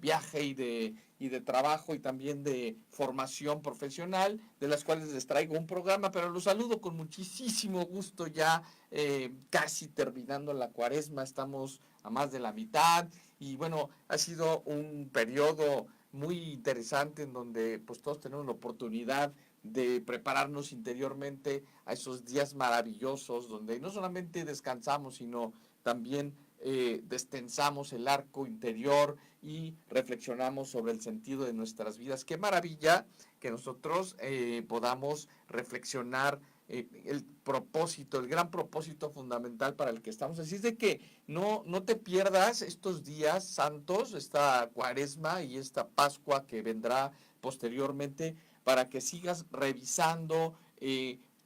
viaje y de trabajo y también de formación profesional, de las cuales les traigo un programa, pero los saludo con muchísimo gusto ya casi terminando la cuaresma, estamos a más de la mitad y bueno, ha sido un periodo muy interesante en donde pues todos tenemos la oportunidad de prepararnos interiormente a esos días maravillosos donde no solamente descansamos, sino también destensamos el arco interior y reflexionamos sobre el sentido de nuestras vidas. Qué maravilla que nosotros podamos reflexionar el propósito, el gran propósito fundamental para el que estamos. Así es de que no te pierdas estos días santos, esta cuaresma y esta Pascua que vendrá posteriormente, para que sigas revisando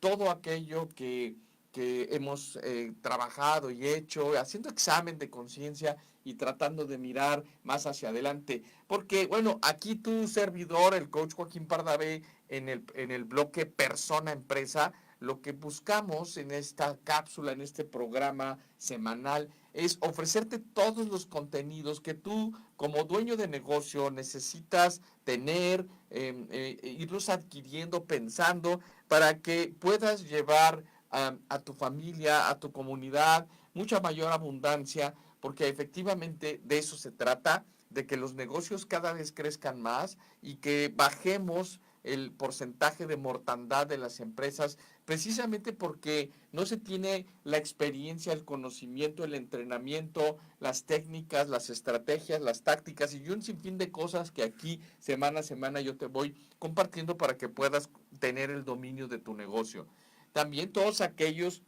todo aquello que hemos trabajado y hecho, haciendo examen de conciencia y tratando de mirar más hacia adelante. Porque, bueno, aquí tu servidor, el coach Joaquín Pardavé, en el bloque Persona-Empresa, lo que buscamos en esta cápsula, en este programa semanal, es ofrecerte todos los contenidos que tú, como dueño de negocio, necesitas tener, irlos adquiriendo, pensando, para que puedas llevar a tu familia, a tu comunidad, mucha mayor abundancia, porque efectivamente de eso se trata, de que los negocios cada vez crezcan más y que bajemos el porcentaje de mortandad de las empresas, precisamente porque no se tiene la experiencia, el conocimiento, el entrenamiento, las técnicas, las estrategias, las tácticas y un sinfín de cosas que aquí semana a semana yo te voy compartiendo para que puedas tener el dominio de tu negocio. También todos aquellos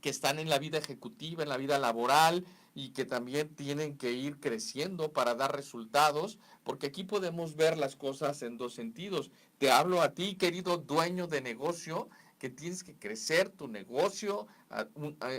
que están en la vida ejecutiva, en la vida laboral y que también tienen que ir creciendo para dar resultados, porque aquí podemos ver las cosas en dos sentidos. Te hablo a ti, querido dueño de negocio, que tienes que crecer tu negocio, a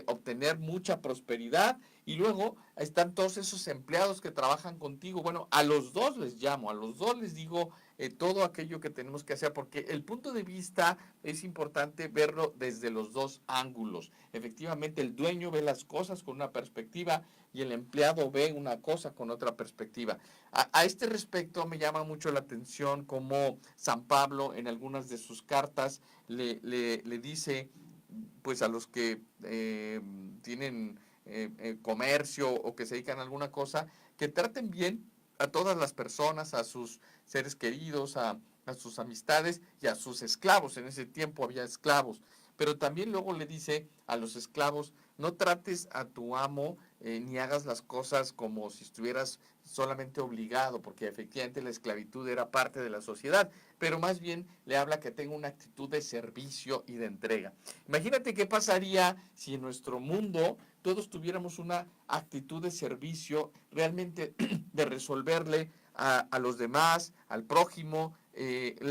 obtener mucha prosperidad, y luego están todos esos empleados que trabajan contigo. Bueno, a los dos les llamo, a los dos les digo todo aquello que tenemos que hacer, porque el punto de vista es importante verlo desde los dos ángulos. Efectivamente, el dueño ve las cosas con una perspectiva y el empleado ve una cosa con otra perspectiva. A este respecto me llama mucho la atención cómo San Pablo en algunas de sus cartas le dice pues a los que tienen comercio o que se dedican a alguna cosa, que traten bien a todas las personas, a sus seres queridos, a sus amistades y a sus esclavos. En ese tiempo había esclavos. Pero también luego le dice a los esclavos, no trates a tu amo ni hagas las cosas como si estuvieras solamente obligado, porque efectivamente la esclavitud era parte de la sociedad, pero más bien le habla que tenga una actitud de servicio y de entrega. Imagínate qué pasaría si en nuestro mundo todos tuviéramos una actitud de servicio, realmente de resolverle a los demás, al prójimo,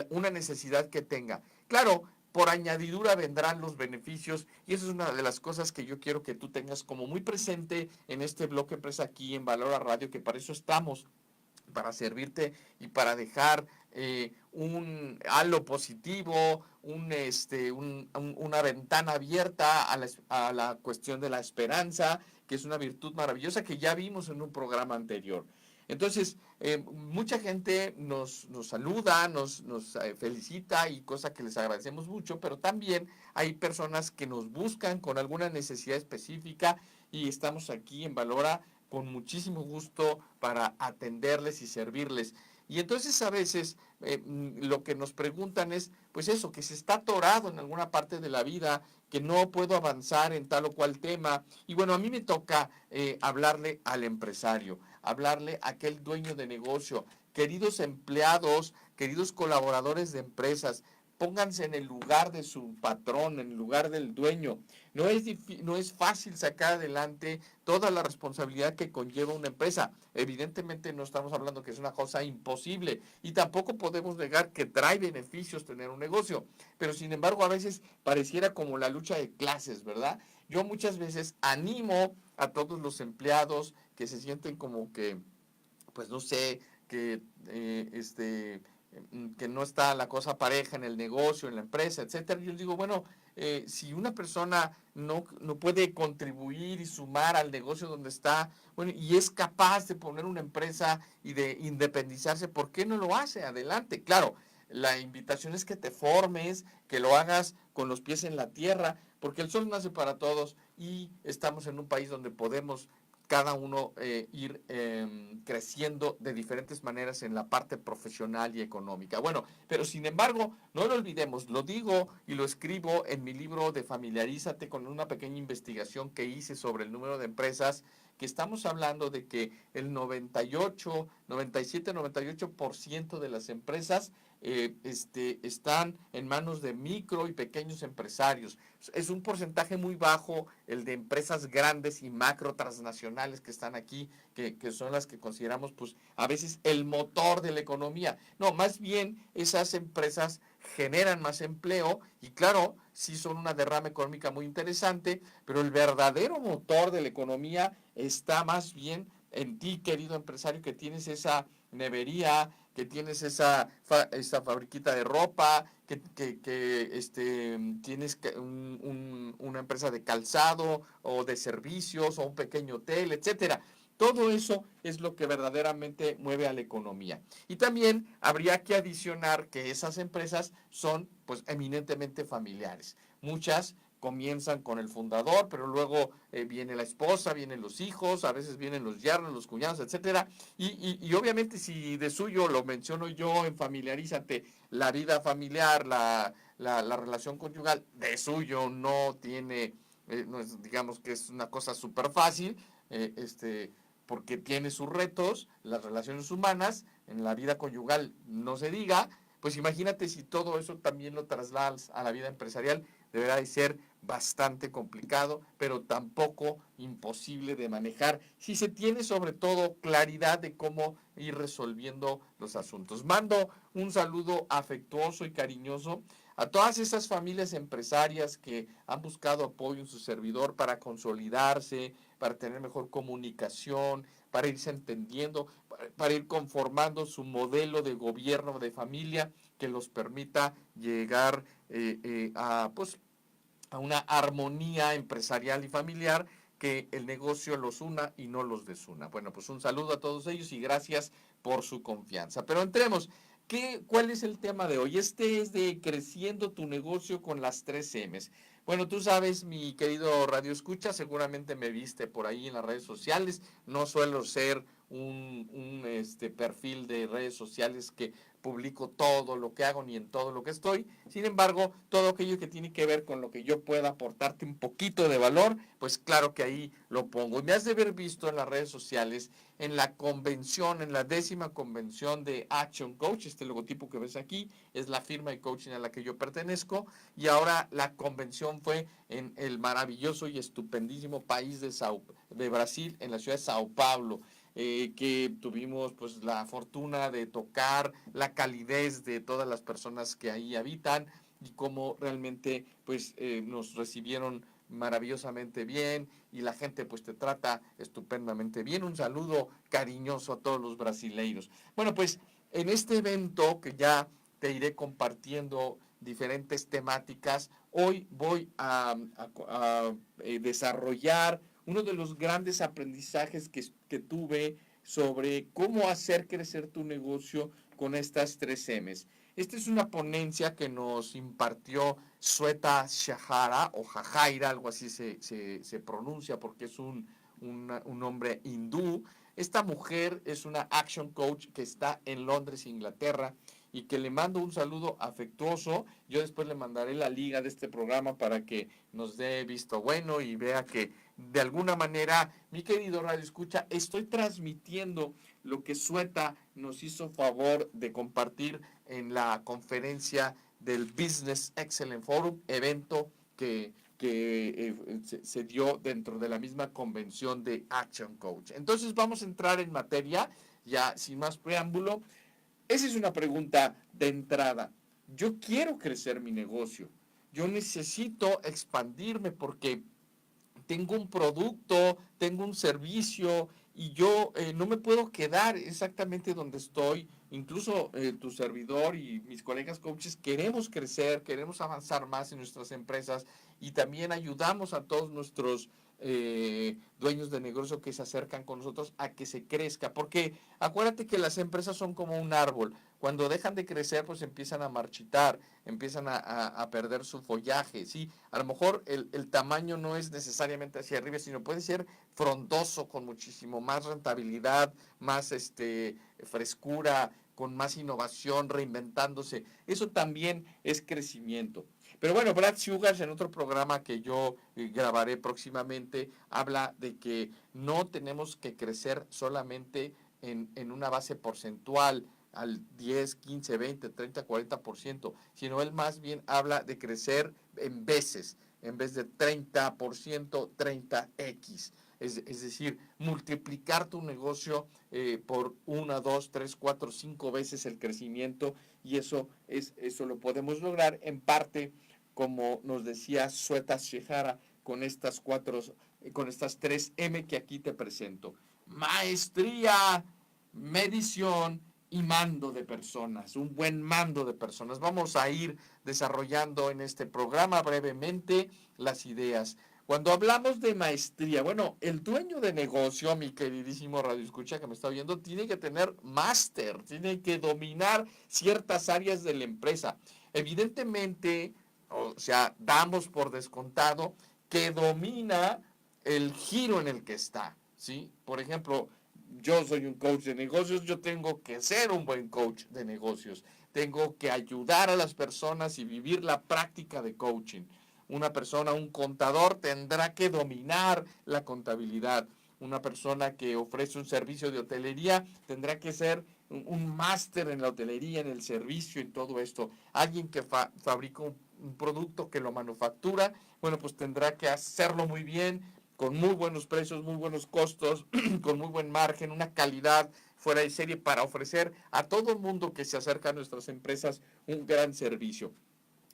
una necesidad que tenga. Claro, por añadidura vendrán los beneficios y eso es una de las cosas que yo quiero que tú tengas como muy presente en este bloque Empresa aquí en Valora Radio, que para eso estamos, para servirte y para dejar un halo positivo, una ventana abierta a la cuestión de la esperanza, que es una virtud maravillosa que ya vimos en un programa anterior. Entonces, mucha gente nos saluda, nos felicita y cosa que les agradecemos mucho, pero también hay personas que nos buscan con alguna necesidad específica y estamos aquí en Valora con muchísimo gusto para atenderles y servirles. Y entonces a veces lo que nos preguntan es, pues eso, que se está atorado en alguna parte de la vida, que no puedo avanzar en tal o cual tema. Y bueno, a mí me toca hablarle al empresario, hablarle a aquel dueño de negocio, queridos empleados, queridos colaboradores de empresas, pónganse en el lugar de su patrón, en el lugar del dueño. No es fácil sacar adelante toda la responsabilidad que conlleva una empresa. Evidentemente no estamos hablando que es una cosa imposible y tampoco podemos negar que trae beneficios tener un negocio, pero sin embargo a veces pareciera como la lucha de clases, ¿verdad? Yo muchas veces animo a todos los empleados que se sienten como que, pues no sé, que no está la cosa pareja en el negocio, en la empresa, etcétera. Yo les digo, bueno, si una persona no puede contribuir y sumar al negocio donde está, bueno, y es capaz de poner una empresa y de independizarse, ¿por qué no lo hace? Adelante. Claro, la invitación es que te formes, que lo hagas con los pies en la tierra, porque el sol nace para todos y estamos en un país donde podemos cada uno ir creciendo de diferentes maneras en la parte profesional y económica. Bueno, pero sin embargo, no lo olvidemos, lo digo y lo escribo en mi libro de Familiarízate, con una pequeña investigación que hice sobre el número de empresas, que estamos hablando de que el 98, 97, 98% de las empresas están en manos de micro y pequeños empresarios. Es un porcentaje muy bajo el de empresas grandes y macro transnacionales que están aquí, que son las que consideramos pues a veces el motor de la economía. No, más bien esas empresas generan más empleo y claro, sí son una derrama económica muy interesante, pero el verdadero motor de la economía está más bien en ti, querido empresario, que tienes esa nevería, que tienes esa fabriquita de ropa, tienes una empresa de calzado o de servicios o un pequeño hotel, etcétera. Todo eso es lo que verdaderamente mueve a la economía. Y también habría que adicionar que esas empresas son pues eminentemente familiares. Muchas comienzan con el fundador, pero luego viene la esposa, vienen los hijos, a veces vienen los yernos, los cuñados, etcétera. Y obviamente si de suyo lo menciono yo en Familiarízate, la vida familiar, la relación conyugal, de suyo no tiene, no es, digamos que es una cosa súper fácil, porque tiene sus retos, las relaciones humanas, en la vida conyugal no se diga, pues imagínate si todo eso también lo trasladas a la vida empresarial, deberá de ser bastante complicado, pero tampoco imposible de manejar, si se tiene sobre todo claridad de cómo ir resolviendo los asuntos. Mando un saludo afectuoso y cariñoso a todas esas familias empresarias que han buscado apoyo en su servidor para consolidarse, para tener mejor comunicación, para irse entendiendo, para ir conformando su modelo de gobierno de familia que los permita llegar pues, a una armonía empresarial y familiar, que el negocio los una y no los desuna. Bueno, pues un saludo a todos ellos y gracias por su confianza. Pero entremos. ¿Cuál es el tema de hoy? Este es de creciendo tu negocio con las 3 M's. Bueno, tú sabes, mi querido Radio Escucha, seguramente me viste por ahí en las redes sociales. No suelo ser un perfil de redes sociales que publico todo lo que hago ni en todo lo que estoy. Sin embargo, todo aquello que tiene que ver con lo que yo pueda aportarte un poquito de valor, pues claro que ahí lo pongo. Y me has de haber visto en las redes sociales, en la convención, en la 10ª convención de Action Coach, este logotipo que ves aquí es la firma de coaching a la que yo pertenezco, y ahora la convención fue en el maravilloso y estupendísimo país de Brasil, en la ciudad de Sao Paulo. Que tuvimos pues la fortuna de tocar la calidez de todas las personas que ahí habitan y cómo realmente pues nos recibieron maravillosamente bien y la gente pues te trata estupendamente bien. Un saludo cariñoso a todos los brasileiros. Bueno, pues en este evento que ya te iré compartiendo diferentes temáticas, hoy voy a desarrollar uno de los grandes aprendizajes que tuve sobre cómo hacer crecer tu negocio con estas 3 M's. Esta es una ponencia que nos impartió Sweta Shahara o Jajaira, algo así se pronuncia porque es un nombre hindú. Esta mujer es una action coach que está en Londres, Inglaterra, y que le mando un saludo afectuoso. Yo después le mandaré la liga de este programa para que nos dé visto bueno y vea que de alguna manera, mi querido Radio Escucha, estoy transmitiendo lo que Sweta nos hizo favor de compartir en la conferencia del Business Excellence Forum, evento que se dio dentro de la misma convención de Action Coach. Entonces vamos a entrar en materia, ya sin más preámbulo. Esa es una pregunta de entrada. Yo quiero crecer mi negocio. Yo necesito expandirme porque tengo un producto, tengo un servicio y yo no me puedo quedar exactamente donde estoy. Incluso tu servidor y mis colegas coaches queremos crecer, queremos avanzar más en nuestras empresas y también ayudamos a todos nuestros dueños de negocio que se acercan con nosotros a que se crezca. Porque acuérdate que las empresas son como un árbol. Cuando dejan de crecer, pues empiezan a marchitar, empiezan a perder su follaje, ¿sí? A lo mejor el tamaño no es necesariamente hacia arriba, sino puede ser frondoso, con muchísimo más rentabilidad, más frescura, con más innovación, reinventándose. Eso también es crecimiento. Pero bueno, Brad Sugars en otro programa que yo grabaré próximamente habla de que no tenemos que crecer solamente en una base porcentual al 10, 15, 20, 30, 40%, sino él más bien habla de crecer en veces, en vez de 30%, 30x. Es decir, multiplicar tu negocio por 1, 2, 3, 4, 5 veces el crecimiento, y eso lo podemos lograr en parte, como nos decía Sweta Shehara, con con estas 3M que aquí te presento. Maestría, medición y mando de personas, un buen mando de personas. Vamos a ir desarrollando en este programa brevemente las ideas. Cuando hablamos de maestría, bueno, el dueño de negocio, mi queridísimo radioescucha que me está viendo, tiene que tener máster, tiene que dominar ciertas áreas de la empresa. Evidentemente, o sea, damos por descontado que domina el giro en el que está, ¿sí? Por ejemplo, yo soy un coach de negocios, yo tengo que ser un buen coach de negocios, tengo que ayudar a las personas y vivir la práctica de coaching. Una persona, un contador, tendrá que dominar la contabilidad. Una persona que ofrece un servicio de hotelería tendrá que ser un máster en la hotelería, en el servicio, en todo esto. Alguien que fabrica un producto, que lo manufactura, bueno, pues tendrá que hacerlo muy bien, con muy buenos precios, muy buenos costos, con muy buen margen, una calidad fuera de serie para ofrecer a todo el mundo que se acerca a nuestras empresas un gran servicio.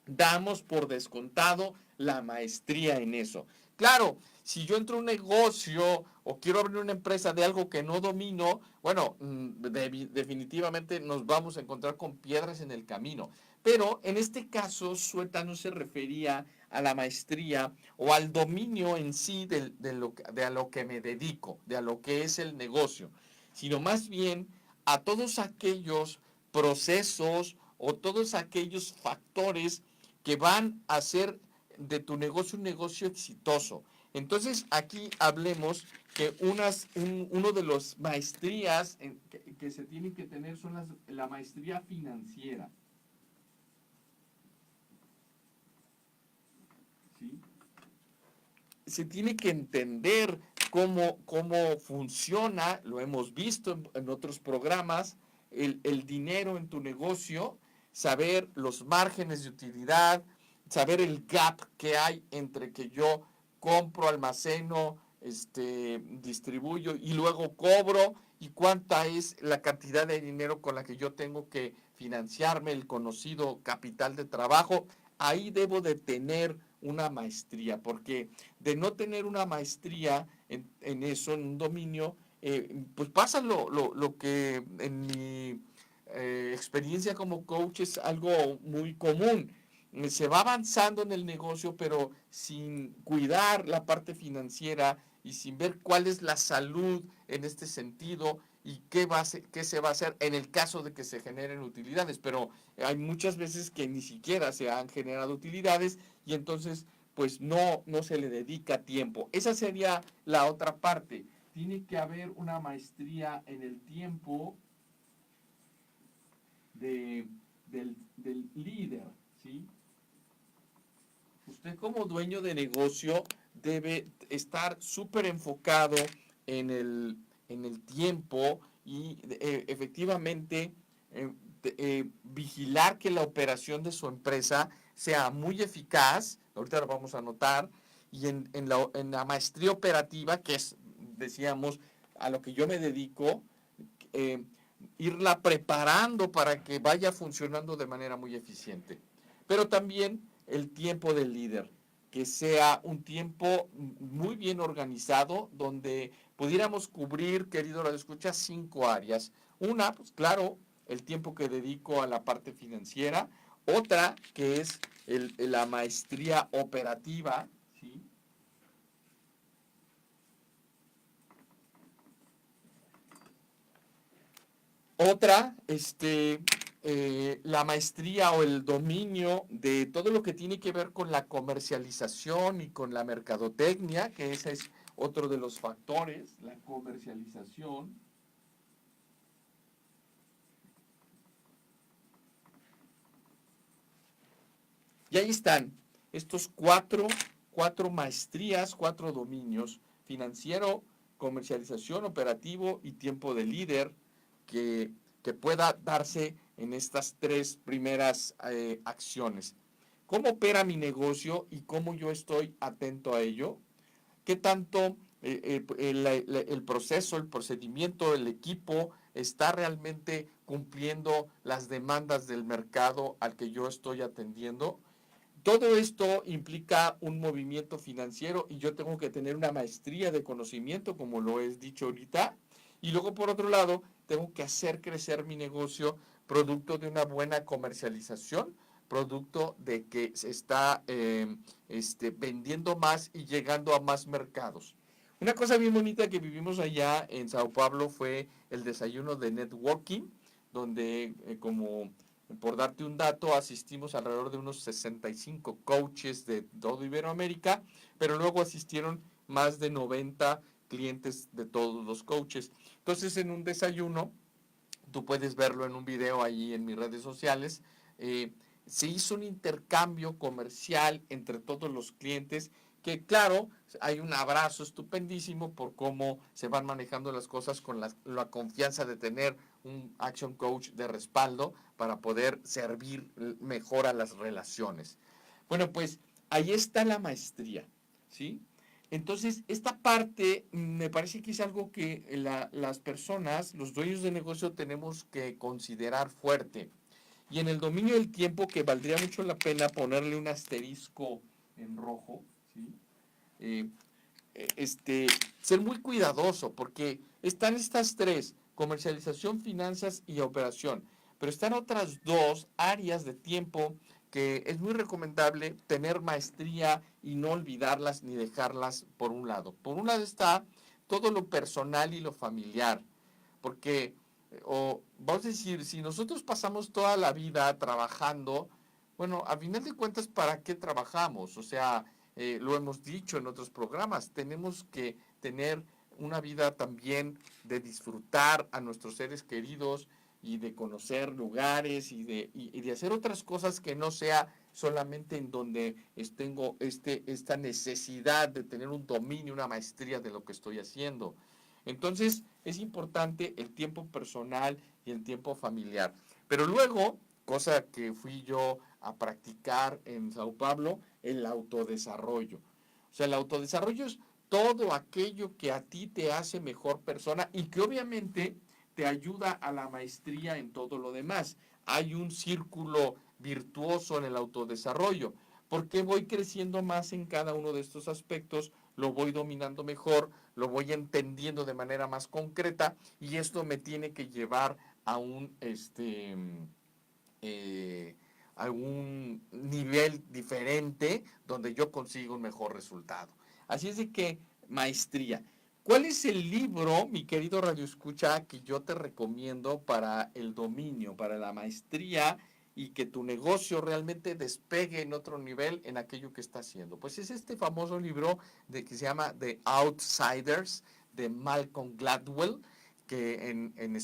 Damos por descontado la maestría en eso. Claro, si yo entro a un negocio o quiero abrir una empresa de algo que no domino, bueno, definitivamente nos vamos a encontrar con piedras en el camino. Pero en este caso, Sueta no se refería a la maestría o al dominio en sí de a lo que me dedico, de a lo que es el negocio, sino más bien a todos aquellos procesos o todos aquellos factores que van a hacer de tu negocio un negocio exitoso. Entonces, aquí hablemos que uno de las maestrías que se tienen que tener son la maestría financiera. ¿Sí? Se tiene que entender cómo funciona, lo hemos visto en otros programas, el dinero en tu negocio, saber los márgenes de utilidad, saber el gap que hay entre que yo compro, almaceno, distribuyo y luego cobro, y cuánta es la cantidad de dinero con la que yo tengo que financiarme, el conocido capital de trabajo. Ahí debo de tener una maestría, porque de no tener una maestría en eso, en un dominio, pues pasa lo que en mi experiencia como coach es algo muy común. Se va avanzando en el negocio, pero sin cuidar la parte financiera y sin ver cuál es la salud en este sentido y qué se va a hacer en el caso de que se generen utilidades. Pero hay muchas veces que ni siquiera se han generado utilidades y entonces pues no se le dedica tiempo. Esa sería la otra parte. Tiene que haber una maestría en el tiempo del líder, ¿sí? Usted como dueño de negocio debe estar súper enfocado en el tiempo y efectivamente vigilar que la operación de su empresa sea muy eficaz. Ahorita lo vamos a notar. Y en la maestría operativa, que es, decíamos, a lo que yo me dedico, eh, irla preparando para que vaya funcionando de manera muy eficiente. Pero también el tiempo del líder, que sea un tiempo muy bien organizado, donde pudiéramos cubrir, querido Radio Escucha, 5 áreas. Una, pues claro, el tiempo que dedico a la parte financiera. Otra, que es la maestría operativa, ¿sí? Otra, la maestría o el dominio de todo lo que tiene que ver con la comercialización y con la mercadotecnia, que ese es otro de los factores, la comercialización. Y ahí están estos cuatro maestrías, 4 dominios: financiero, comercialización, operativo y tiempo de líder, que, que pueda darse en estas 3 primeras acciones. ¿Cómo opera mi negocio y cómo yo estoy atento a ello? ¿Qué tanto el proceso, el procedimiento, el equipo está realmente cumpliendo las demandas del mercado al que yo estoy atendiendo? Todo esto implica un movimiento financiero y yo tengo que tener una maestría de conocimiento, como lo he dicho ahorita. Y luego, por otro lado, tengo que hacer crecer mi negocio producto de una buena comercialización, producto de que se está vendiendo más y llegando a más mercados. Una cosa bien bonita que vivimos allá en Sao Paulo fue el desayuno de networking, donde como por darte un dato, asistimos alrededor de unos 65 coaches de todo Iberoamérica, pero luego asistieron más de 90 clientes de todos los coaches. Entonces, en un desayuno, tú puedes verlo en un video ahí en mis redes sociales, se hizo un intercambio comercial entre todos los clientes, que claro, hay un abrazo estupendísimo por cómo se van manejando las cosas con la confianza de tener un action coach de respaldo para poder servir mejor a las relaciones. Bueno, pues ahí está la maestría, ¿sí? Entonces, esta parte me parece que es algo que las personas, los dueños de negocio, tenemos que considerar fuerte. Y en el dominio del tiempo, que valdría mucho la pena ponerle un asterisco en rojo, ¿sí? Eh, ser muy cuidadoso, porque están estas 3: comercialización, finanzas y operación. Pero están otras 2 áreas de tiempo que es muy recomendable tener maestría y no olvidarlas ni dejarlas por un lado. Por un lado está todo lo personal y lo familiar, porque, vamos a decir, si nosotros pasamos toda la vida trabajando, bueno, a final de cuentas, ¿para qué trabajamos? O sea, lo hemos dicho en otros programas, tenemos que tener una vida también de disfrutar a nuestros seres queridos y de conocer lugares y de hacer otras cosas que no sea solamente en donde tengo esta necesidad de tener un dominio, una maestría de lo que estoy haciendo. Entonces, es importante el tiempo personal y el tiempo familiar. Pero luego, cosa que fui yo a practicar en Sao Paulo, el autodesarrollo. O sea, el autodesarrollo es todo aquello que a ti te hace mejor persona y que obviamente te ayuda a la maestría en todo lo demás. Hay un círculo virtuoso en el autodesarrollo. Porque voy creciendo más en cada uno de estos aspectos, lo voy dominando mejor, lo voy entendiendo de manera más concreta y esto me tiene que llevar a un nivel diferente donde yo consigo un mejor resultado. Así es de que, maestría. ¿Cuál es el libro, mi querido Radio Escucha, que yo te recomiendo para el dominio, para la maestría y que tu negocio realmente despegue en otro nivel en aquello que está haciendo? Pues es este famoso libro que se llama The Outsiders, de Malcolm Gladwell, que en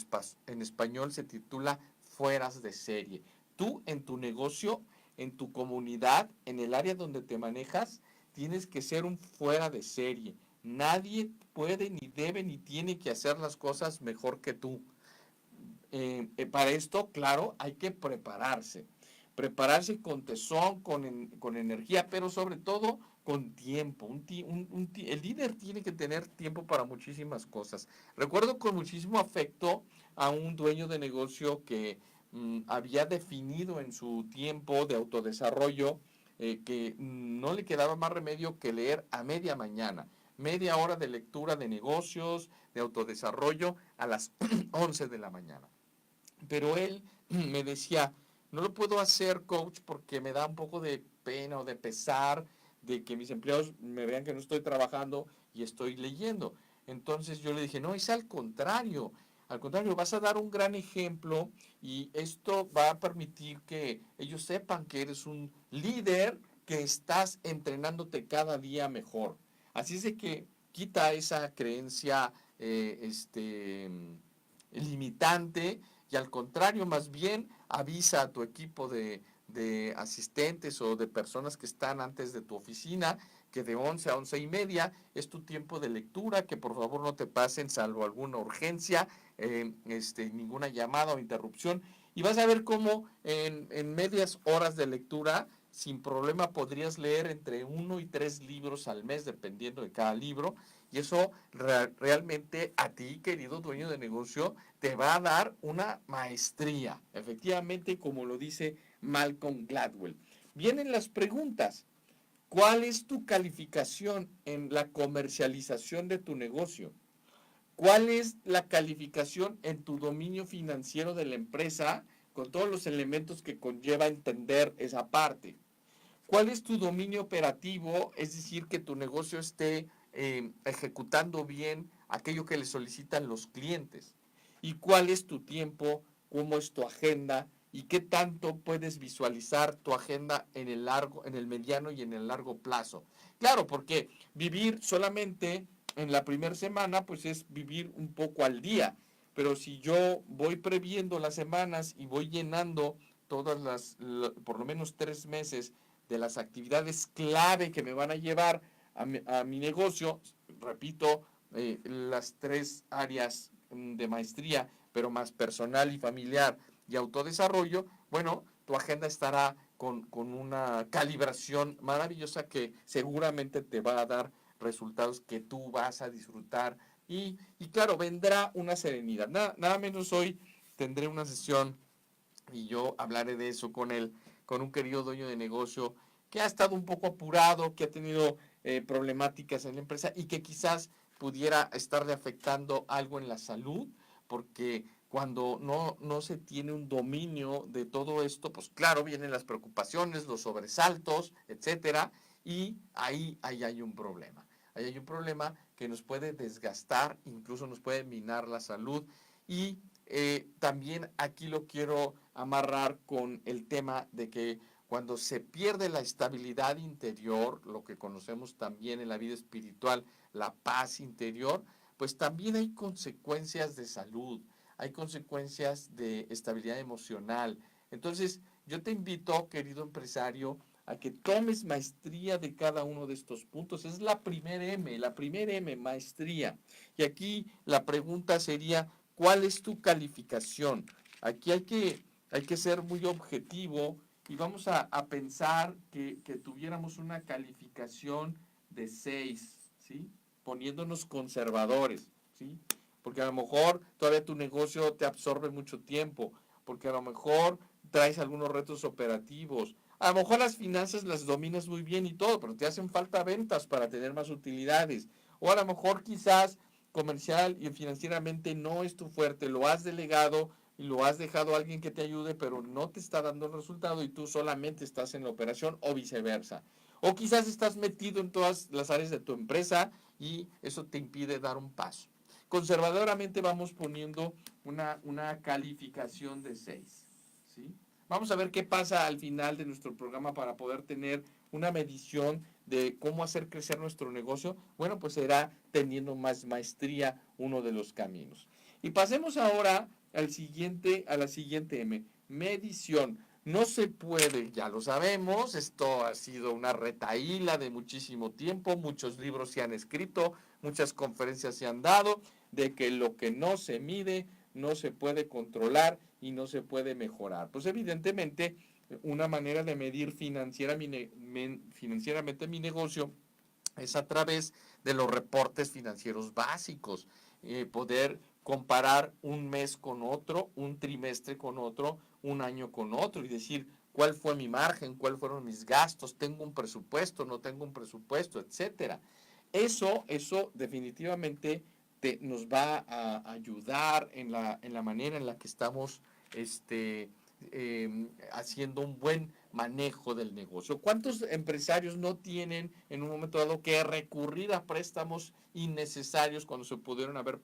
español se titula Fueras de serie. Tú en tu negocio, en tu comunidad, en el área donde te manejas, tienes que ser un fuera de serie. Nadie puede, ni debe, ni tiene que hacer las cosas mejor que tú. Para esto, claro, hay que prepararse. Prepararse con tesón, con energía, pero sobre todo con tiempo. El líder tiene que tener tiempo para muchísimas cosas. Recuerdo con muchísimo afecto a un dueño de negocio que había definido en su tiempo de autodesarrollo que no le quedaba más remedio que leer a media mañana. media hora de lectura de negocios, de autodesarrollo a las 11 de la mañana. Pero él me decía, no lo puedo hacer, coach, porque me da un poco de pena o de pesar de que mis empleados me vean que no estoy trabajando y estoy leyendo. Entonces yo le dije, no, es al contrario, vas a dar un gran ejemplo y esto va a permitir que ellos sepan que eres un líder, que estás entrenándote cada día mejor. Así es de que quita esa creencia limitante y al contrario, más bien avisa a tu equipo de asistentes o de personas que están antes de tu oficina que de 11 a 11 y media es tu tiempo de lectura, que por favor no te pasen salvo alguna urgencia, ninguna llamada o interrupción. Y vas a ver cómo en medias horas de lectura, sin problema podrías leer entre 1 y 3 libros al mes, dependiendo de cada libro. Y eso realmente a ti, querido dueño de negocio, te va a dar una maestría. Efectivamente, como lo dice Malcolm Gladwell. Vienen las preguntas. ¿Cuál es tu calificación en la comercialización de tu negocio? ¿Cuál es la calificación en tu dominio financiero de la empresa con todos los elementos que conlleva entender esa parte? ¿Cuál es tu dominio operativo? Es decir, que tu negocio esté ejecutando bien aquello que le solicitan los clientes. ¿Y cuál es tu tiempo? ¿Cómo es tu agenda? ¿Y qué tanto puedes visualizar tu agenda en el mediano y en el largo plazo? Claro, porque vivir solamente en la primera semana, pues es vivir un poco al día. Pero si yo voy previendo las semanas y voy llenando por lo menos 3 meses de las actividades clave que me van a llevar a mi negocio, repito, las 3 áreas de maestría, pero más personal y familiar y autodesarrollo, bueno, tu agenda estará con una calibración maravillosa que seguramente te va a dar resultados que tú vas a disfrutar y claro, vendrá una serenidad. Nada menos hoy tendré una sesión y yo hablaré de eso con él, con un querido dueño de negocio que ha estado un poco apurado, que ha tenido problemáticas en la empresa y que quizás pudiera estarle afectando algo en la salud, porque cuando no se tiene un dominio de todo esto, pues claro, vienen las preocupaciones, los sobresaltos, etcétera, y ahí hay un problema. Ahí hay un problema que nos puede desgastar, incluso nos puede minar la salud y también aquí lo quiero amarrar con el tema de que cuando se pierde la estabilidad interior, lo que conocemos también en la vida espiritual, la paz interior, pues también hay consecuencias de salud, hay consecuencias de estabilidad emocional. Entonces, yo te invito, querido empresario, a que tomes maestría de cada uno de estos puntos. Es la primera M, maestría. Y aquí la pregunta sería, ¿cuál es tu calificación? Aquí hay que ser muy objetivo y vamos a pensar que tuviéramos una calificación de 6, ¿sí? Poniéndonos conservadores, ¿sí? Porque a lo mejor todavía tu negocio te absorbe mucho tiempo, porque a lo mejor traes algunos retos operativos, a lo mejor las finanzas las dominas muy bien y todo, pero te hacen falta ventas para tener más utilidades. O a lo mejor quizás comercial y financieramente no es tu fuerte, lo has delegado y lo has dejado a alguien que te ayude, pero no te está dando el resultado y tú solamente estás en la operación o viceversa. O quizás estás metido en todas las áreas de tu empresa y eso te impide dar un paso. Conservadoramente vamos poniendo una calificación de 6, ¿sí? Vamos a ver qué pasa al final de nuestro programa para poder tener una medición de cómo hacer crecer nuestro negocio. Bueno, pues será teniendo más maestría uno de los caminos. Y pasemos ahora a la siguiente M, medición. No se puede, ya lo sabemos, esto ha sido una retahíla de muchísimo tiempo, muchos libros se han escrito, muchas conferencias se han dado, de que lo que no se mide no se puede controlar y no se puede mejorar. Pues evidentemente una manera de medir financieramente mi negocio es a través de los reportes financieros básicos, poder comparar un mes con otro, un trimestre con otro, un año con otro y decir cuál fue mi margen, cuáles fueron mis gastos, tengo un presupuesto, no tengo un presupuesto, etcétera. Eso definitivamente nos va a ayudar en la manera en la que estamos haciendo un buen manejo del negocio. ¿Cuántos empresarios no tienen en un momento dado que recurrir a préstamos innecesarios cuando se pudieron haber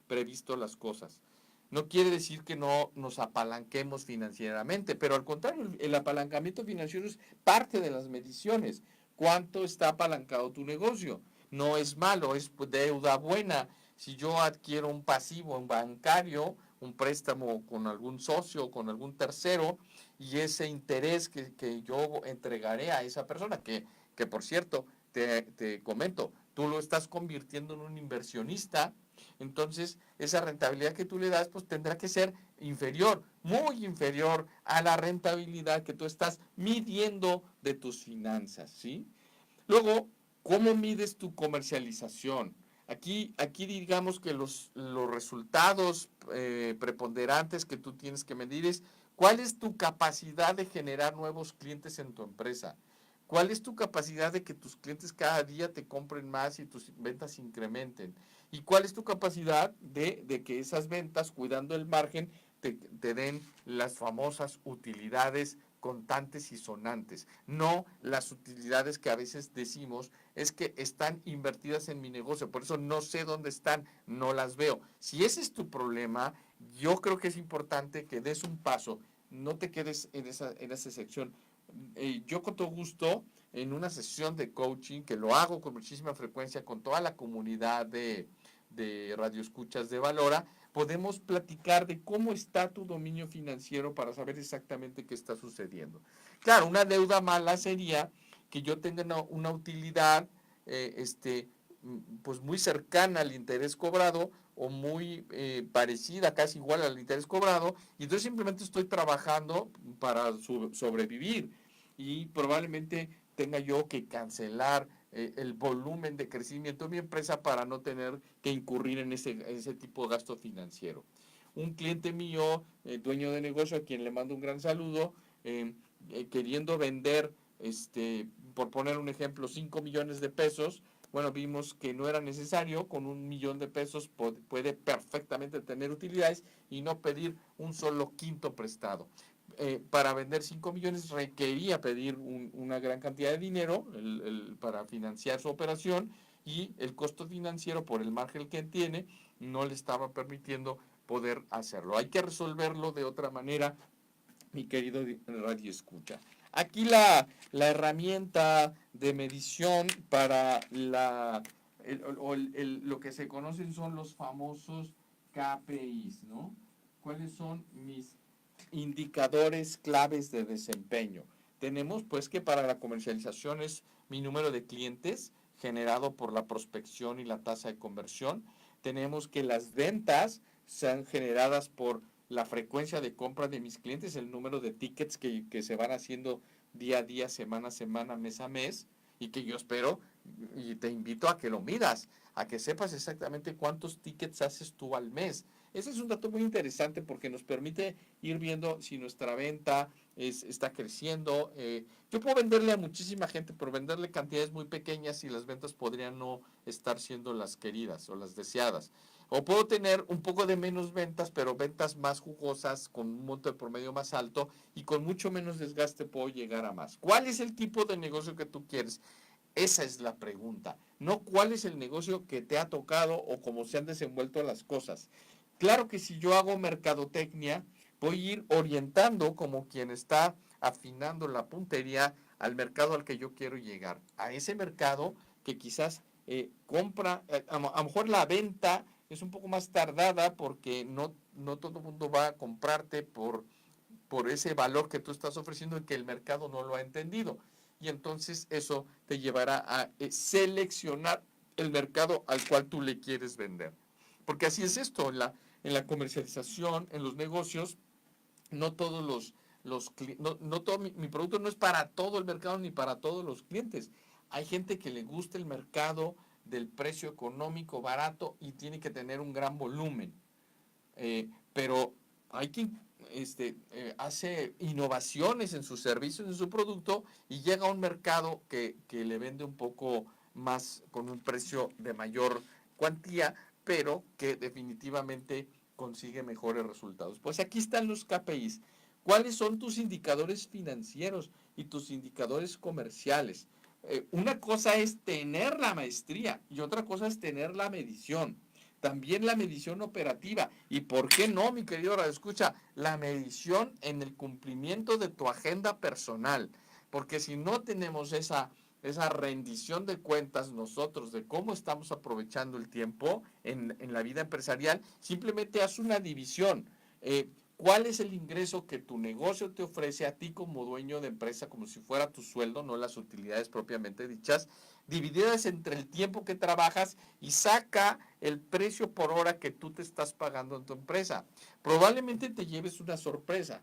previsto las cosas? No quiere decir que no nos apalanquemos financieramente, pero al contrario, el apalancamiento financiero es parte de las mediciones. ¿Cuánto está apalancado tu negocio? No es malo, es deuda buena. Si yo adquiero un pasivo bancario, un préstamo con algún socio, con algún tercero, y ese interés que yo entregaré a esa persona, que por cierto, te comento, tú lo estás convirtiendo en un inversionista, entonces esa rentabilidad que tú le das, pues tendrá que ser inferior, muy inferior a la rentabilidad que tú estás midiendo de tus finanzas, ¿sí? Luego, ¿cómo mides tu comercialización? Aquí digamos que los resultados preponderantes que tú tienes que medir es cuál es tu capacidad de generar nuevos clientes en tu empresa. ¿Cuál es tu capacidad de que tus clientes cada día te compren más y tus ventas incrementen? ¿Y cuál es tu capacidad de que esas ventas, cuidando el margen, te den las famosas utilidades contantes y sonantes? No las utilidades que a veces decimos es que están invertidas en mi negocio, por eso no sé dónde están, no las veo. Si ese es tu problema, yo creo que es importante que des un paso, no te quedes en esa sección. Yo con todo gusto, en una sesión de coaching, que lo hago con muchísima frecuencia con toda la comunidad de radioescuchas de Valora, podemos platicar de cómo está tu dominio financiero para saber exactamente qué está sucediendo. Claro, una deuda mala sería que yo tenga una utilidad pues muy cercana al interés cobrado o muy parecida, casi igual al interés cobrado, y entonces simplemente estoy trabajando para sobrevivir y probablemente tenga yo que cancelar el volumen de crecimiento de mi empresa para no tener que incurrir en ese tipo de gasto financiero. Un cliente mío, dueño de negocio, a quien le mando un gran saludo, queriendo vender, por poner un ejemplo, 5 millones de pesos, bueno, vimos que no era necesario, con 1 millón de pesos puede perfectamente tener utilidades y no pedir un solo quinto prestado. Para vender 5 millones requería pedir una gran cantidad de dinero para financiar su operación y el costo financiero por el margen que tiene no le estaba permitiendo poder hacerlo. Hay que resolverlo de otra manera, mi querido Radio Escucha. Aquí la herramienta de medición para lo que se conocen son los famosos KPIs, ¿no? ¿Cuáles son mis indicadores claves de desempeño? Tenemos pues que para la comercialización es mi número de clientes generado por la prospección y la tasa de conversión. Tenemos que las ventas sean generadas por la frecuencia de compra de mis clientes, el número de tickets que se van haciendo día a día, semana a semana, mes a mes, y que yo espero y te invito a que lo midas, a que sepas exactamente cuántos tickets haces tú al mes. Ese es un dato muy interesante porque nos permite ir viendo si nuestra venta está creciendo. Yo puedo venderle a muchísima gente, pero venderle cantidades muy pequeñas y las ventas podrían no estar siendo las queridas o las deseadas. O puedo tener un poco de menos ventas, pero ventas más jugosas, con un monto de promedio más alto y con mucho menos desgaste puedo llegar a más. ¿Cuál es el tipo de negocio que tú quieres? Esa es la pregunta. No cuál es el negocio que te ha tocado o cómo se han desenvuelto las cosas. Claro que si yo hago mercadotecnia, voy a ir orientando como quien está afinando la puntería al mercado al que yo quiero llegar. A ese mercado que quizás compra, a lo mejor la venta es un poco más tardada porque no todo el mundo va a comprarte por ese valor que tú estás ofreciendo y que el mercado no lo ha entendido. Y entonces eso te llevará a seleccionar el mercado al cual tú le quieres vender. Porque así es esto, en la comercialización, en los negocios, no todos no todo mi producto no es para todo el mercado ni para todos los clientes. Hay gente que le gusta el mercado del precio económico barato y tiene que tener un gran volumen. Pero hay quien hace innovaciones en sus servicios, en su producto, y llega a un mercado que le vende un poco con un precio de mayor cuantía, pero que definitivamente consigue mejores resultados. Pues aquí están los KPIs. ¿Cuáles son tus indicadores financieros y tus indicadores comerciales? Una cosa es tener la maestría y otra cosa es tener la medición. También la medición operativa. ¿Y por qué no, mi querido radioescucha? La medición en el cumplimiento de tu agenda personal. Porque si no tenemos esa rendición de cuentas nosotros de cómo estamos aprovechando el tiempo en la vida empresarial, simplemente haz una división. ¿Cuál es el ingreso que tu negocio te ofrece a ti como dueño de empresa, como si fuera tu sueldo, no las utilidades propiamente dichas, divididas entre el tiempo que trabajas y saca el precio por hora que tú te estás pagando en tu empresa? Probablemente te lleves una sorpresa.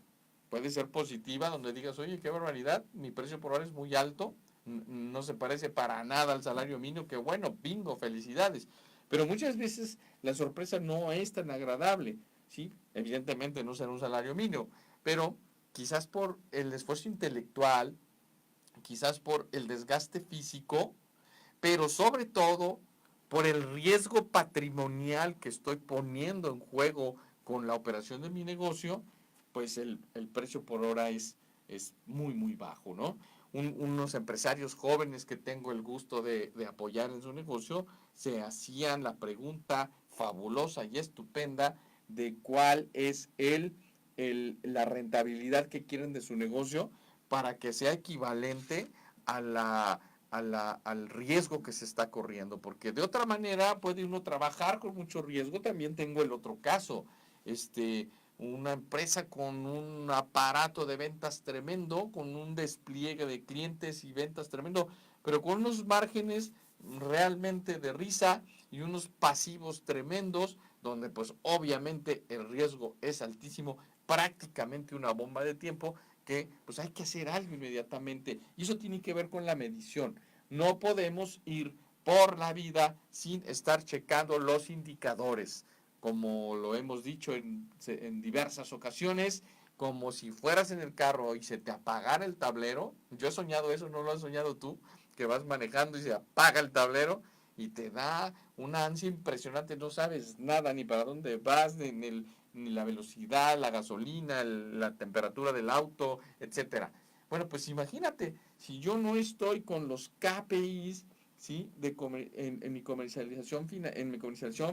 Puede ser positiva, donde digas, oye, qué barbaridad, mi precio por hora es muy alto, no se parece para nada al salario mínimo, que bueno, bingo, felicidades. Pero muchas veces la sorpresa no es tan agradable, ¿sí? Evidentemente no será un salario mínimo, pero quizás por el esfuerzo intelectual, quizás por el desgaste físico, pero sobre todo por el riesgo patrimonial que estoy poniendo en juego con la operación de mi negocio, pues el precio por hora es muy, muy bajo, ¿no? Unos empresarios jóvenes que tengo el gusto de apoyar en su negocio se hacían la pregunta fabulosa y estupenda de cuál es la rentabilidad que quieren de su negocio para que sea equivalente al riesgo que se está corriendo, porque de otra manera puede uno trabajar con mucho riesgo. También tengo el otro caso, una empresa con un aparato de ventas tremendo, con un despliegue de clientes y ventas tremendo, pero con unos márgenes realmente de risa y unos pasivos tremendos, donde pues obviamente el riesgo es altísimo, prácticamente una bomba de tiempo, que pues hay que hacer algo inmediatamente. Y eso tiene que ver con la medición. No podemos ir por la vida sin estar checando los indicadores, como lo hemos dicho en diversas ocasiones, como si fueras en el carro y se te apagara el tablero. Yo he soñado eso, ¿no lo has soñado tú? Que vas manejando y se apaga el tablero y te da una ansia impresionante, no sabes nada, ni para dónde vas, ni la velocidad, la gasolina, la temperatura del auto, etcétera. Bueno, pues imagínate, si yo no estoy con los KPIs, ¿sí? En mi comercialización,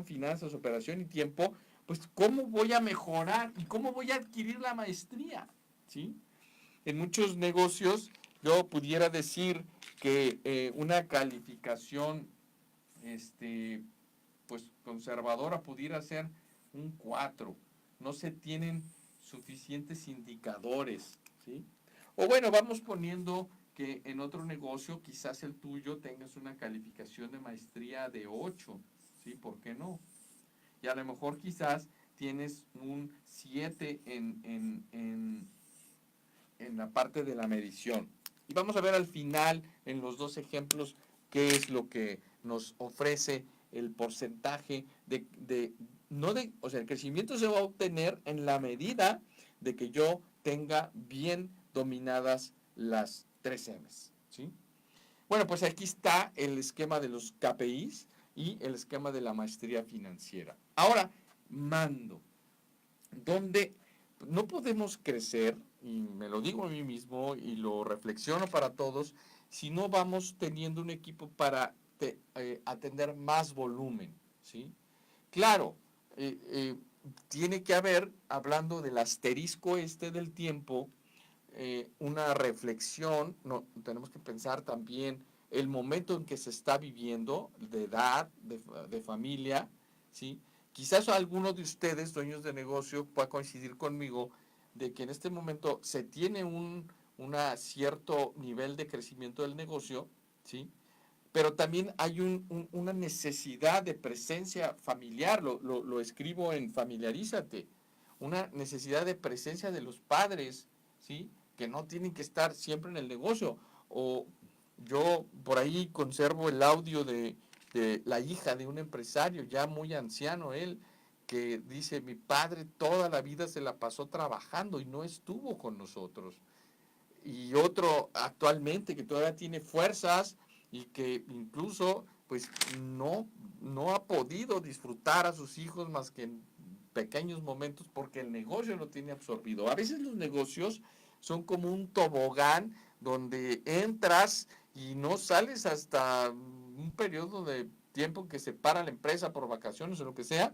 finanzas, operación y tiempo, pues ¿cómo voy a mejorar y cómo voy a adquirir la maestría? ¿Sí? En muchos negocios yo pudiera decir que una calificación pues conservadora pudiera ser un 4. No se tienen suficientes indicadores, ¿sí? O bueno, vamos poniendo que en otro negocio, quizás el tuyo, tengas una calificación de maestría de 8, ¿sí? ¿Por qué no? Y a lo mejor quizás tienes un 7 en la parte de la medición. Y vamos a ver al final, en los dos ejemplos, qué es lo que nos ofrece el porcentaje o sea, el crecimiento se va a obtener en la medida de que yo tenga bien dominadas las 3 M's, ¿sí? Bueno, pues aquí está el esquema de los KPIs y el esquema de la maestría financiera. Ahora, mando, donde no podemos crecer, y me lo digo a mí mismo y lo reflexiono para todos, si no vamos teniendo un equipo para atender más volumen, ¿sí? Claro, tiene que haber, hablando del asterisco del tiempo, una reflexión. No, tenemos que pensar también el momento en que se está viviendo, de edad, de familia, ¿sí? Quizás alguno de ustedes, dueños de negocio, pueda coincidir conmigo de que en este momento se tiene un cierto nivel de crecimiento del negocio, ¿sí? Pero también hay una necesidad de presencia familiar, lo escribo en Familiarízate, una necesidad de presencia de los padres, ¿sí? Que no tienen que estar siempre en el negocio. O yo por ahí conservo el audio de la hija de un empresario, ya muy anciano él, que dice, mi padre toda la vida se la pasó trabajando y no estuvo con nosotros. Y otro actualmente que todavía tiene fuerzas y que incluso pues no ha podido disfrutar a sus hijos más que en pequeños momentos porque el negocio lo tiene absorbido. A veces los negocios son como un tobogán donde entras y no sales hasta un periodo de tiempo que se para la empresa por vacaciones o lo que sea,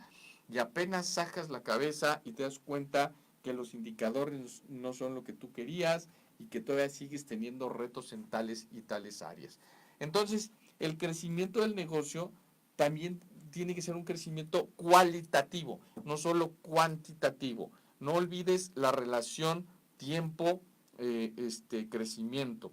y apenas sacas la cabeza y te das cuenta que los indicadores no son lo que tú querías y que todavía sigues teniendo retos en tales y tales áreas. Entonces, el crecimiento del negocio también tiene que ser un crecimiento cualitativo, no solo cuantitativo. No olvides la relación tiempo, crecimiento.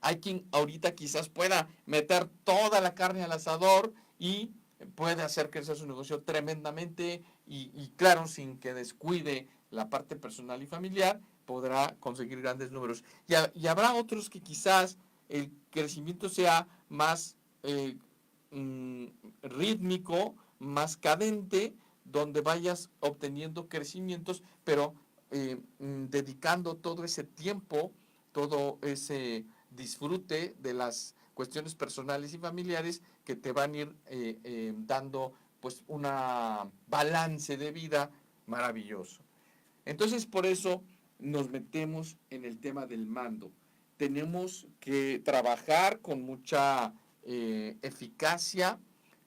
Hay quien ahorita quizás pueda meter toda la carne al asador y puede hacer crecer su negocio tremendamente y claro, sin que descuide la parte personal y familiar, podrá conseguir grandes números. Y habrá otros que quizás el crecimiento sea más rítmico, más cadente, donde vayas obteniendo crecimientos, pero dedicando todo ese tiempo, todo ese disfrute de las cuestiones personales y familiares que te van a ir dando pues una balance de vida maravilloso. Entonces por eso nos metemos en el tema del mando. Tenemos que trabajar con mucha eficacia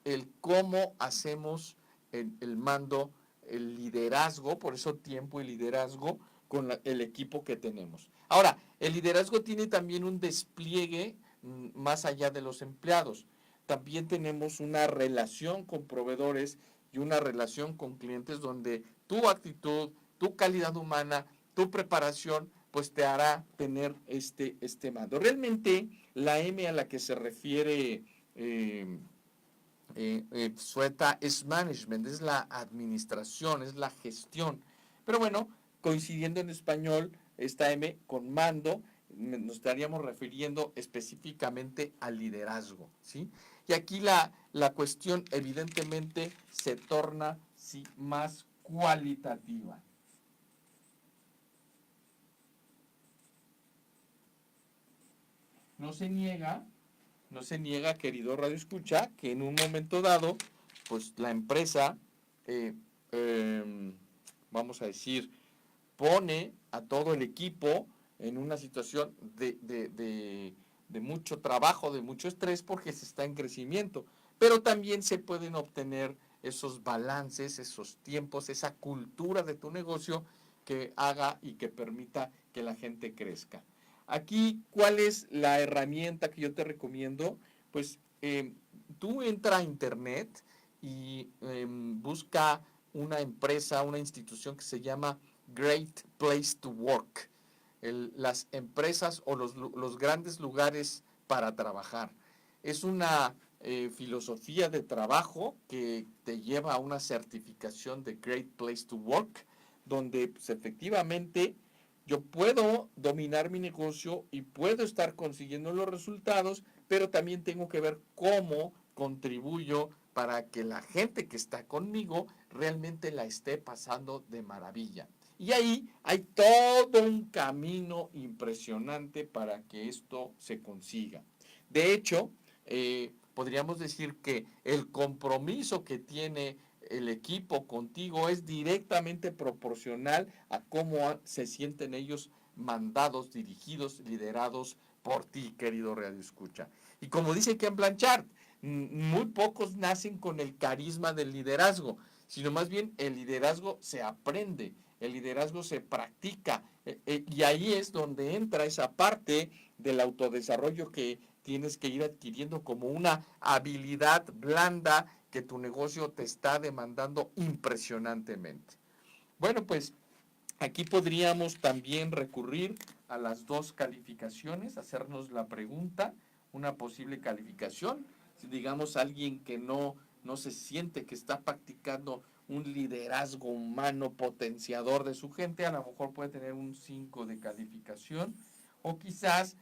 el cómo hacemos el mando, el liderazgo, por eso tiempo y liderazgo con el equipo que tenemos. Ahora, el liderazgo tiene también un despliegue más allá de los empleados. También tenemos una relación con proveedores y una relación con clientes donde tu actitud, tu calidad humana, tu preparación, pues te hará tener este mando. Realmente la M a la que se refiere Sueta es management, es la administración, es la gestión. Pero bueno, coincidiendo en español, esta M con mando, nos estaríamos refiriendo específicamente al liderazgo, ¿sí? Y aquí la cuestión evidentemente se torna sí, más cualitativa. No se niega, no se niega, querido Radio Escucha, que en un momento dado, pues la empresa, eh, eh, vamos a decir, pone a todo el equipo en una situación de mucho trabajo, de mucho estrés, porque se está en crecimiento. Pero también se pueden obtener esos balances, esos tiempos, esa cultura de tu negocio que haga y que permita que la gente crezca. Aquí, ¿cuál es la herramienta que yo te recomiendo? Pues tú entra a internet y busca una empresa, una institución que se llama Great Place to Work, las empresas o los grandes lugares para trabajar. Es una filosofía de trabajo que te lleva a una certificación de Great Place to Work, donde pues, efectivamente yo puedo dominar mi negocio y puedo estar consiguiendo los resultados, pero también tengo que ver cómo contribuyo para que la gente que está conmigo realmente la esté pasando de maravilla. Y ahí hay todo un camino impresionante para que esto se consiga. De hecho, podríamos decir que el compromiso que tiene el equipo contigo es directamente proporcional a cómo se sienten ellos mandados, dirigidos, liderados por ti, querido Radio Escucha. Y como dice Ken Blanchard, muy pocos nacen con el carisma del liderazgo, sino más bien el liderazgo se aprende, el liderazgo se practica, y ahí es donde entra esa parte del autodesarrollo que tienes que ir adquiriendo como una habilidad blanda que tu negocio te está demandando impresionantemente. Bueno, pues aquí podríamos también recurrir a las dos calificaciones, hacernos la pregunta, una posible calificación. Si digamos alguien que no se siente que está practicando un liderazgo humano potenciador de su gente, a lo mejor puede tener un 5 de calificación, o quizás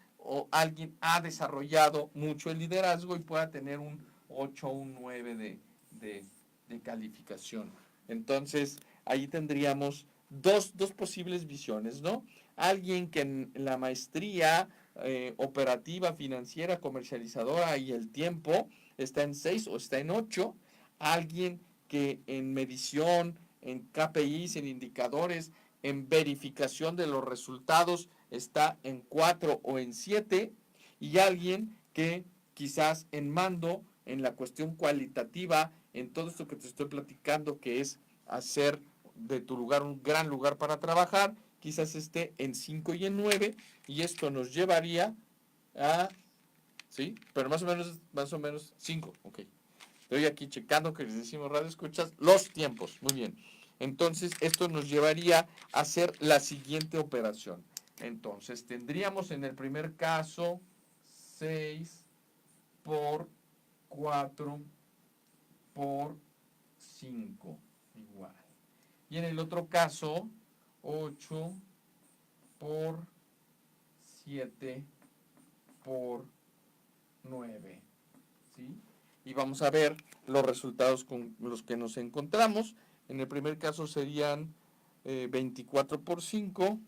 alguien ha desarrollado mucho el liderazgo y pueda tener un 8 o un 9 de calificación. Entonces, ahí tendríamos dos posibles visiones, ¿no? Alguien que en la maestría operativa, financiera, comercializadora y el tiempo está en 6 o está en 8. Alguien que en medición, en KPIs, en indicadores, en verificación de los resultados está en 4 o en 7. Y alguien que quizás en mando, en la cuestión cualitativa, en todo esto que te estoy platicando, que es hacer de tu lugar un gran lugar para trabajar, quizás esté en 5 y en 9, y esto nos llevaría a, ¿sí? Pero más o menos 5, ok. Estoy aquí checando que les decimos radio escuchas, los tiempos, muy bien. Entonces, esto nos llevaría a hacer la siguiente operación. Entonces, tendríamos en el primer caso 6 por 4 por 5, igual. Y en el otro caso, 8 por 7 por 9, ¿sí? Y vamos a ver los resultados con los que nos encontramos. En el primer caso serían 24 por 5.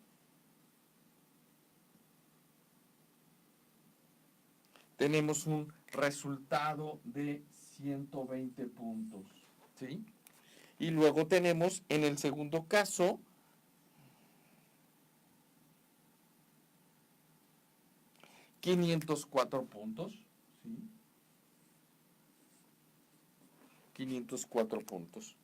Tenemos un resultado de 120 puntos, ¿sí? Y luego tenemos en el segundo caso 504 puntos, ¿sí? 504 puntos.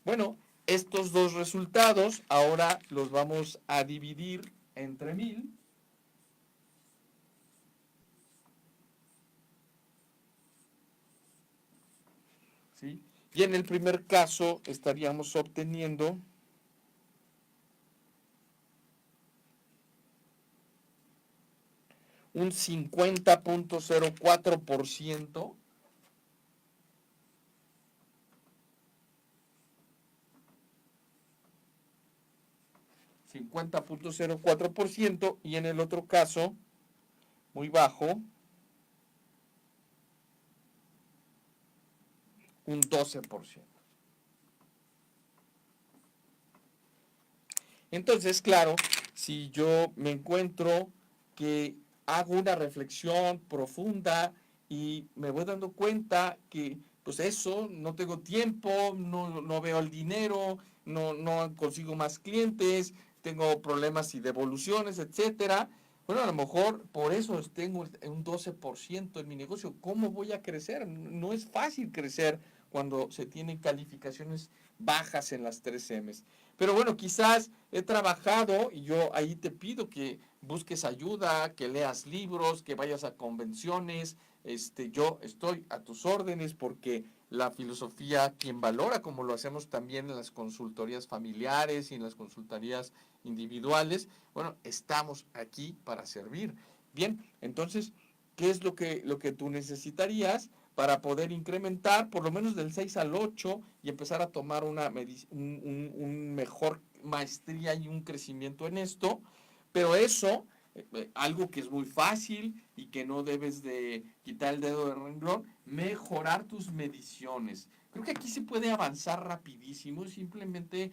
Bueno, estos dos resultados ahora los vamos a dividir entre 1000. ¿Sí? Y en el primer caso estaríamos obteniendo un 50.04%. 50.04%, y en el otro caso, muy bajo, un 12%. Entonces, claro, si yo me encuentro que hago una reflexión profunda y me voy dando cuenta que, pues eso, no tengo tiempo, no veo el dinero, no consigo más clientes, tengo problemas y devoluciones, etcétera. Bueno, a lo mejor por eso tengo un 12% en mi negocio. ¿Cómo voy a crecer? No es fácil crecer cuando se tienen calificaciones bajas en las 3Ms. Pero bueno, quizás he trabajado y yo ahí te pido que busques ayuda, que leas libros, que vayas a convenciones. Yo estoy a tus órdenes porque la filosofía, quien valora, como lo hacemos también en las consultorías familiares y en las consultorías individuales, bueno, estamos aquí para servir. Bien, entonces, ¿qué es lo que tú necesitarías para poder incrementar por lo menos del 6 al 8 y empezar a tomar un mejor maestría y un crecimiento en esto? Pero eso, algo que es muy fácil y que no debes de quitar el dedo del renglón, mejorar tus mediciones. Creo que aquí se puede avanzar rapidísimo, simplemente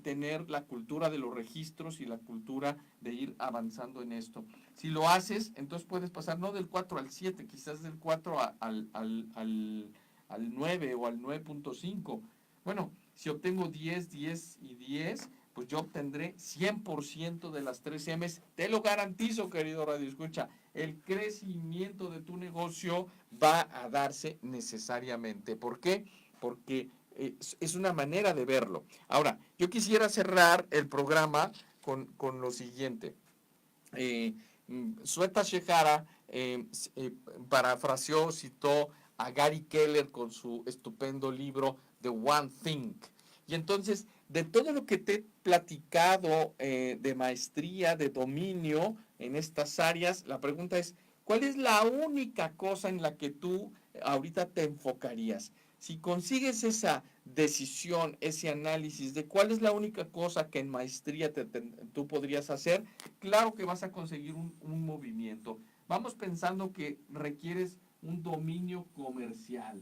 tener la cultura de los registros y la cultura de ir avanzando en esto. Si lo haces, entonces puedes pasar no del 4 al 7, quizás del 4 al 9 o al 9.5. Bueno, si obtengo 10, 10 y 10, pues yo obtendré 100% de las 3Ms. Te lo garantizo, querido Radio Escucha, el crecimiento de tu negocio va a darse necesariamente. ¿Por qué? Porque es una manera de verlo. Ahora, yo quisiera cerrar el programa con lo siguiente. Sweta Shehara parafraseó, citó a Gary Keller con su estupendo libro The One Thing. Y entonces, de todo lo que te he platicado de maestría, de dominio en estas áreas, la pregunta es, ¿cuál es la única cosa en la que tú ahorita te enfocarías? Si consigues esa decisión, ese análisis de cuál es la única cosa que en maestría tú podrías hacer, claro que vas a conseguir un movimiento. Vamos pensando que requieres un dominio comercial,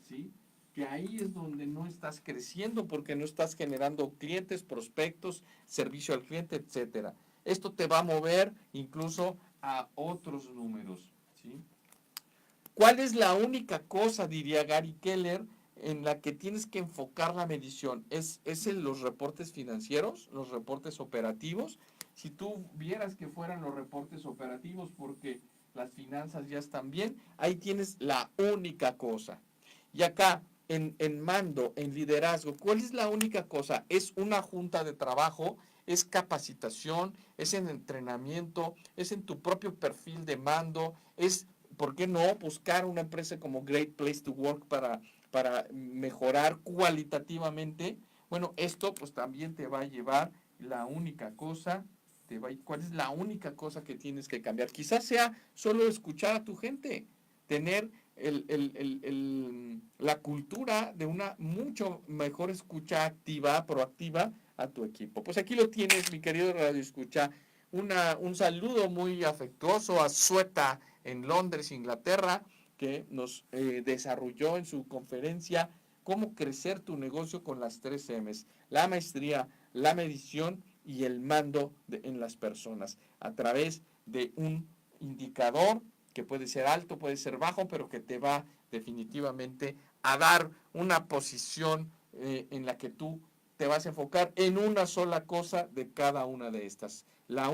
¿sí? Que ahí es donde no estás creciendo porque no estás generando clientes, prospectos, servicio al cliente, etcétera. Esto te va a mover incluso a otros números, ¿sí? ¿Cuál es la única cosa, diría Gary Keller, en la que tienes que enfocar la medición? ¿Es en los reportes financieros, los reportes operativos? Si tú vieras que fueran los reportes operativos porque las finanzas ya están bien, ahí tienes la única cosa. Y acá, en mando, en liderazgo, ¿cuál es la única cosa? Es una junta de trabajo, es capacitación, es en entrenamiento, es en tu propio perfil de mando, es, ¿por qué no buscar una empresa como Great Place to Work para mejorar cualitativamente? Bueno, esto pues también te va a llevar la única cosa, ¿cuál es la única cosa que tienes que cambiar? Quizás sea solo escuchar a tu gente, tener la cultura de una mucho mejor escucha activa, proactiva a tu equipo. Pues aquí lo tienes, mi querido Radio Escucha. Un saludo muy afectuoso a Sueta en Londres, Inglaterra, que nos desarrolló en su conferencia cómo crecer tu negocio con las 3 M's, la maestría, la medición y el mando en las personas, a través de un indicador que puede ser alto, puede ser bajo, pero que te va definitivamente a dar una posición en la que tú te vas a enfocar en una sola cosa de cada una de estas. La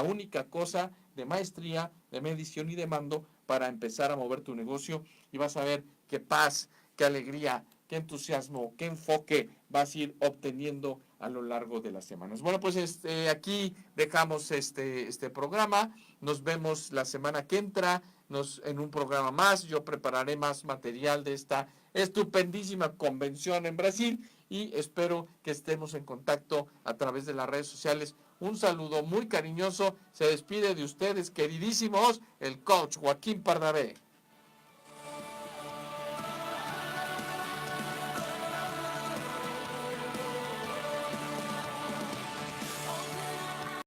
única cosa de maestría, de medición y de mando para empezar a mover tu negocio, y vas a ver qué paz, qué alegría, qué entusiasmo, qué enfoque vas a ir obteniendo a lo largo de las semanas. Bueno, pues aquí dejamos este programa. Nos vemos la semana que entra en un programa más. Yo prepararé más material de esta estupendísima convención en Brasil y espero que estemos en contacto a través de las redes sociales. Un saludo muy cariñoso. Se despide de ustedes, queridísimos, el coach Joaquín Pardavé.